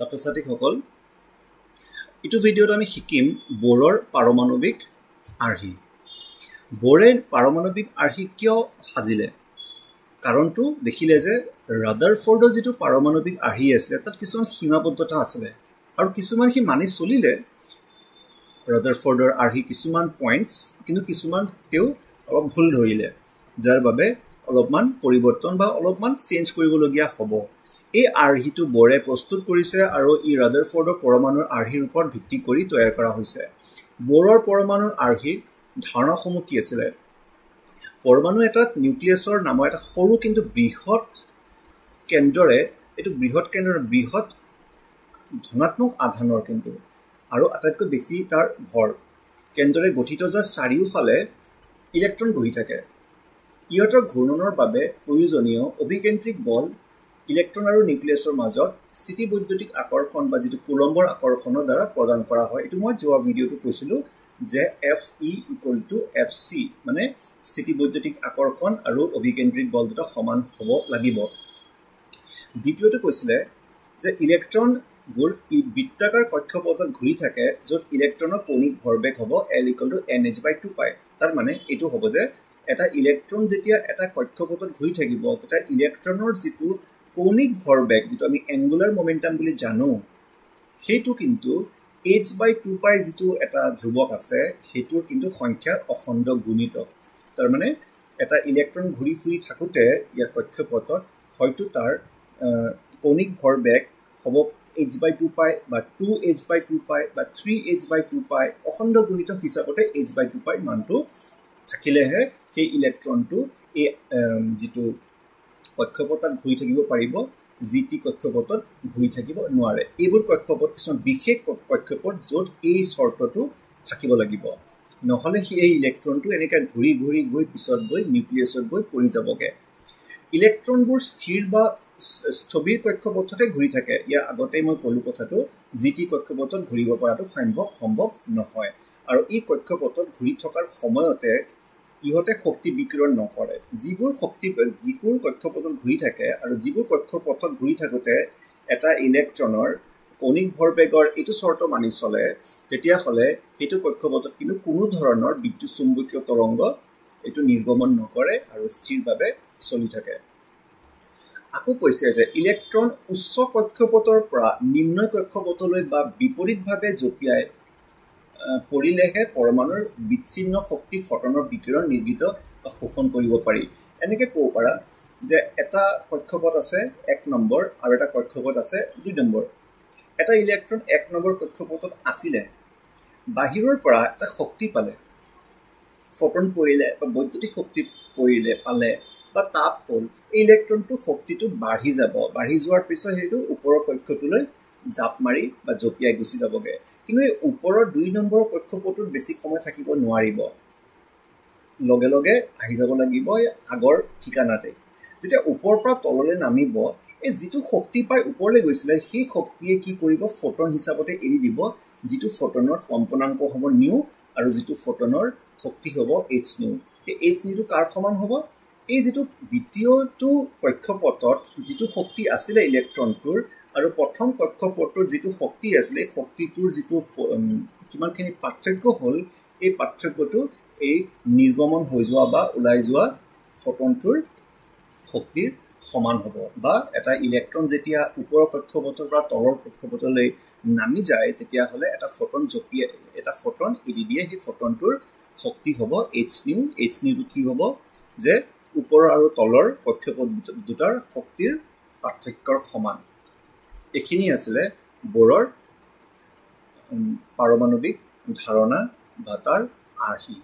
ছাত্ৰ-ছাত্ৰীসকল ইটো ভিডিঅ'ত আমি শিকিম বোৰৰ পাৰমাণৱিক আৰ্হি। বোৰে পাৰমাণৱিক আৰ্হি কিয় সাজিলে? কাৰণটো দেখিলে যে ৰাদাৰফৰ্ডৰ যিটো পাৰমাণৱিক আৰ্হি আছিলে তাত কিছুমান সীমাবদ্ধতা আছিলে আৰু কিছুমান সি মানি চলিলে ৰাদাৰফৰ্ডৰ আৰ্হি কিছুমান পইণ্টছ, কিন্তু কিছুমান তেওঁ অলপ ভুল ধৰিলে, যাৰ বাবে অলপমান পৰিৱৰ্তন বা অলপমান চেঞ্জ কৰিবলগীয়া হ'ব। এই আৰ্হিটো বোৰে প্ৰস্তুত কৰিছে আৰু ই ৰাদাৰফৰ্ডৰ পৰমাণুৰ আৰ্হিৰ ওপৰত ভিত্তি কৰি তৈয়াৰ কৰা হৈছে। বোৰৰ পৰমাণুৰ আৰ্হিৰ ধাৰণাসমূহ কি আছিলে? পৰমাণু এটাত নিউক্লিয়াছৰ নামৰ এটা সৰু কিন্তু বৃহৎ কেন্দ্ৰৰে বৃহৎ ধনাত্মক আধানৰ কিন্তু আৰু আটাইতকৈ বেছি তাৰ ভৰ কেন্দ্ৰৰে গঠিত, যাৰ চাৰিওফালে ইলেক্ট্ৰন বহি থাকে। ইহঁতৰ ঘূৰ্ণনৰ বাবে প্ৰয়োজনীয় অভিকেন্দ্ৰিক বল ইলেক্ট্ৰন আৰু নিউক্লিয়াছৰ মাজত স্থিতিবৈদ্যুতিক আকৰ্ষণ বা যিটো কুলম্বৰ আকৰ্ষণৰ দ্বাৰা প্ৰদান কৰা হয়। এইটো মই যোৱা ভিডিঅ'টো কৈছিলোঁ যে FE = FC, মানে স্থিতিবৈদ্যুতিক আকৰ্ষণ আৰু অভিকেন্দ্ৰিক বল দুটা সমান হ'ব লাগিব। দ্বিতীয়টো কৈছিলে যে ইলেক্ট্ৰনবোৰ বৃত্তাকাৰ কক্ষপথত ঘূৰি থাকে, য'ত ইলেক্ট্ৰনৰ কৌণিক ভৰবেগ হ'ব L = NH/2π। তাৰ মানে এইটো হ'ব যে এটা ইলেক্ট্ৰন যেতিয়া এটা কক্ষপথত ঘূৰি থাকিব, তেতিয়া ইলেক্ট্ৰনৰ যিটো কৌণিক ভৰবেগ, যিটো আমি এংগুলাৰ মমেণ্টাম বুলি জানো, সেইটো কিন্তু h/2π যিটো এটা ধ্ৰুৱক আছে সেইটোৰ কিন্তু সংখ্যাৰ অখণ্ড গুণিত। তাৰমানে এটা ইলেক্ট্ৰন ঘূৰি ফুৰি থাকোঁতে ইয়াৰ কক্ষপথত হয়তো তাৰ কৌণিক ভৰবেগ হ'ব h/2π বা 2h/2π বা 3h/2π, অখণ্ড গুণিত হিচাপতে h/2π মানটো থাকিলেহে সেই ইলেক্ট্ৰনটো এই যিটো কক্ষপথত ঘূৰি থাকিব পাৰিব, যিটি কক্ষপথত ঘূৰি থাকিব নোৱাৰে। এইবোৰ কক্ষপথ কিছুমান বিশেষ কক্ষপথ য'ত এই চৰ্তটো থাকিব লাগিব, নহ'লে সেই ইলেক্ট্ৰনটো এনেকৈ ঘূৰি ঘূৰি গৈ পিছত গৈ নিউক্লিয়াছত গৈ পৰি যাবগৈ। ইলেক্ট্ৰনবোৰ স্থিৰ বা স্থবিৰ কক্ষপথতে ঘূৰি থাকে। ইয়াৰ আগতেই মই ক'লোঁ কথাটো, যিটি কক্ষপথত ঘূৰিব পৰাটো সম্ভৱ নহয়। আৰু এই কক্ষপথত ঘূৰি থকাৰ সময়তে ইহঁতে শক্তি বিকিৰণ নকৰে। যিবোৰ কক্ষপথত ঘূৰি থাকে আৰু যিবোৰ কক্ষপথত ঘূৰি থাকোঁতে এটা ইলেক্ট্ৰনৰ কৌণিক ভৰবেগৰ এইটো চৰ্ত মানি চলে, তেতিয়াহ'লে সেইটো কক্ষপথত কিন্তু কোনো ধৰণৰ বিদ্যুৎ চুম্বকীয় তৰংগ এইটো নিৰ্গমন নকৰে আৰু স্থিৰভাৱে চলি থাকে। আকৌ কৈছে যে ইলেক্ট্ৰন উচ্চ কক্ষপথৰ পৰা নিম্ন কক্ষপথলৈ বা বিপৰীতভাৱে জঁপিয়াই পৰিলেহে পৰমাণুৰ বিচ্ছিন্ন শক্তি ফটনৰ বিকিৰণ নিৰ্গিত বা শোষণ কৰিব পাৰি। এনেকৈ ক'ব পাৰা যে এটা কক্ষপথ আছে 1 নম্বৰ আৰু এটা কক্ষপথ আছে 2 নম্বৰ। এটা ইলেক্ট্ৰন 1 নম্বৰ কক্ষপথত আছিলে, বাহিৰৰ পৰা এটা শক্তি পালে, ফটন পৰিলে বা বৈদ্যুতিক শক্তি পালে বা তাপ হ'ল, এই ইলেক্ট্ৰনটো শক্তিটো বাঢ়ি যাব। বাঢ়ি যোৱাৰ পিছত সেইটো ওপৰৰ কক্ষটোলৈ জাপ মাৰি বা জঁপিয়াই গুচি যাবগৈ। কিন্তু এই ওপৰৰ 2 নম্বৰ কক্ষপথটোত বেছি সময় থাকিব নোৱাৰিব, লগে লগে আহি যাব লাগিব আগৰ ঠিকানাতে। যেতিয়া ওপৰৰ পৰা তললৈ নামিব, এই যিটো শক্তি পাই ওপৰলৈ গৈছিলে সেই শক্তিয়ে কি কৰিব, ফটন হিচাপতে এৰি দিব, যিটো ফটনৰ কম্পনাংক হ'ব নিউ আৰু যিটো ফটনৰ শক্তি হ'ব hν। এই hν কাৰ সমান হ'ব? এই যিটো দ্বিতীয়টো কক্ষপথত যিটো শক্তি আছিলে ইলেক্ট্ৰনটোৰ আৰু প্ৰথম কক্ষপথটোৰ যিটো শক্তি আছিলে, শক্তিটোৰ যিটো কিমানখিনি পাৰ্থক্য হ'ল, এই পাৰ্থক্যটো এই নিৰ্গমন হৈ যোৱা বা ওলাই যোৱা ফটনটোৰ শক্তিৰ সমান হ'ব। বা এটা ইলেক্ট্ৰন যেতিয়া ওপৰৰ কক্ষপথৰ পৰা তলৰ কক্ষপথলৈ নামি যায়, তেতিয়াহ'লে এটা ফটন এৰি দিয়ে, সেই ফটনটোৰ শক্তি হ'ব hν। hνটো কি হ'ব যে ওপৰৰ আৰু তলৰ কক্ষপথ দুটাৰ শক্তিৰ পাৰ্থক্যৰ সমান। এইখিনি আছিলে বোৰৰ পাৰমাণৱিক ধাৰণা বা তাৰ আৰ্হি।